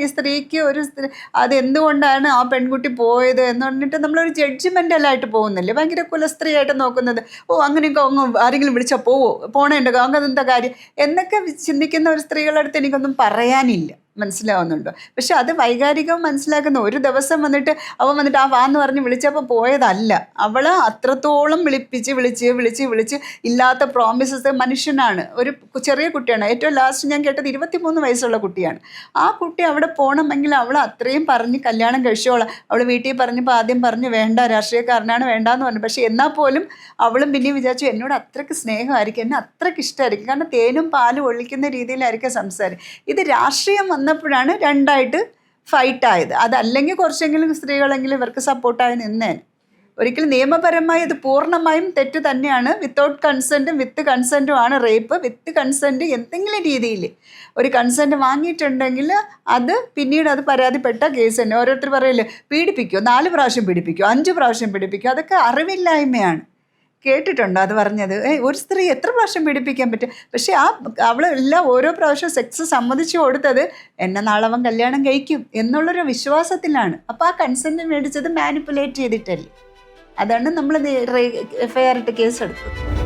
ഈ സ്ത്രീക്ക് അതെന്തുകൊണ്ടാണ് ആ പെൺകുട്ടി പോയത് എന്ന് പറഞ്ഞിട്ട് നമ്മളൊരു ജഡ്ജ്മെൻ്റലായിട്ട് പോകുന്നില്ലേ, ഭയങ്കര കുലസ്ത്രീയായിട്ട് നോക്കുന്നത്. ഓ അങ്ങനെയൊക്കെ അങ്ങ് ആരെങ്കിലും വിളിച്ചാൽ പോവോ, പോണേണ്ട അങ്ങനെന്താ കാര്യം എന്നൊക്കെ ചിന്തിക്കുന്ന ഒരു സ്ത്രീകളുടെ അടുത്ത് എനിക്കൊന്നും പറയാനില്ല. മനസ്സിലാവുന്നുണ്ടോ? പക്ഷെ അത് വൈകാരികം മനസ്സിലാക്കുന്ന ഒരു ദിവസം വന്നിട്ട് അവൻ വന്നിട്ട് ആ വാന്ന് പറഞ്ഞ് വിളിച്ചപ്പോൾ പോയതല്ല. അവൾ അത്രത്തോളം വിളിച്ച് ഇല്ലാത്ത പ്രോമിസസ്. മനുഷ്യനാണ്, ഒരു ചെറിയ കുട്ടിയാണ്. ഏറ്റവും ലാസ്റ്റ് ഞാൻ കേട്ടത് 23 വയസ്സുള്ള കുട്ടിയാണ്. ആ കുട്ടി അവിടെ പോകണമെങ്കിൽ അവൾ അത്രയും പറഞ്ഞ് കല്യാണം കഴിച്ചോളാം. അവൾ വീട്ടിൽ പറഞ്ഞപ്പോൾ ആദ്യം പറഞ്ഞു വേണ്ട, രാഷ്ട്രീയക്കാരനാണ്, വേണ്ടാന്ന് പറഞ്ഞു. പക്ഷെ എന്നാൽ പോലും അവളും പിന്നെയും വിചാരിച്ചു എന്നോട് അത്രയ്ക്ക് സ്നേഹമായിരിക്കും, എന്നെ അത്രയ്ക്ക് ഇഷ്ടമായിരിക്കും. കാരണം തേനും പാലും ഒഴിക്കുന്ന രീതിയിലായിരിക്കും സംസാരം. ഇത് രാഷ്ട്രീയം വന്നപ്പോഴാണ് രണ്ടായിട്ട് ഫൈറ്റായത്. അതല്ലെങ്കിൽ കുറച്ചെങ്കിലും സ്ത്രീകളെങ്കിലും ഇവർക്ക് സപ്പോർട്ടായി നിന്നേൻ. ഒരിക്കലും നിയമപരമായി ഇത് പൂർണ്ണമായും തെറ്റ് തന്നെയാണ്. വിത്തൗട്ട് കൺസെൻറ്റും വിത്ത് കൺസെൻറ്റും ആണ് റേപ്പ്. വിത്ത് കൺസെൻറ്റ് എന്തെങ്കിലും രീതിയിൽ ഒരു കൺസെൻറ്റ് വാങ്ങിയിട്ടുണ്ടെങ്കിൽ അത് പിന്നീട് അത് പരാതിപ്പെട്ട കേസ് തന്നെ. ഓരോരുത്തർ പറയില്ലേ പീഡിപ്പിക്കുമോ, 4 പ്രാവശ്യം പീഡിപ്പിക്കുമോ, 5 പ്രാവശ്യം പീഡിപ്പിക്കുമോ, അതൊക്കെ അറിവില്ലായ്മയാണ്. കേട്ടിട്ടുണ്ടോ അത് പറഞ്ഞത്? ഒരു സ്ത്രീ എത്ര പ്രാവശ്യം പീഡിപ്പിക്കാൻ പറ്റും? പക്ഷേ അവളെല്ലാം ഓരോ പ്രാവശ്യം സെക്സ് സമ്മതിച്ചു കൊടുത്തത് എന്നെ നാളെ അവൻ കല്യാണം കഴിക്കും എന്നുള്ളൊരു വിശ്വാസത്തിലാണ്. അപ്പോൾ ആ കൺസെൻറ്റ് മേടിച്ചത് മാനിപ്പുലേറ്റ് ചെയ്തിട്ടല്ലേ. അതാണ് നമ്മൾ FIR ഇട്ട് കേസെടുത്തത്.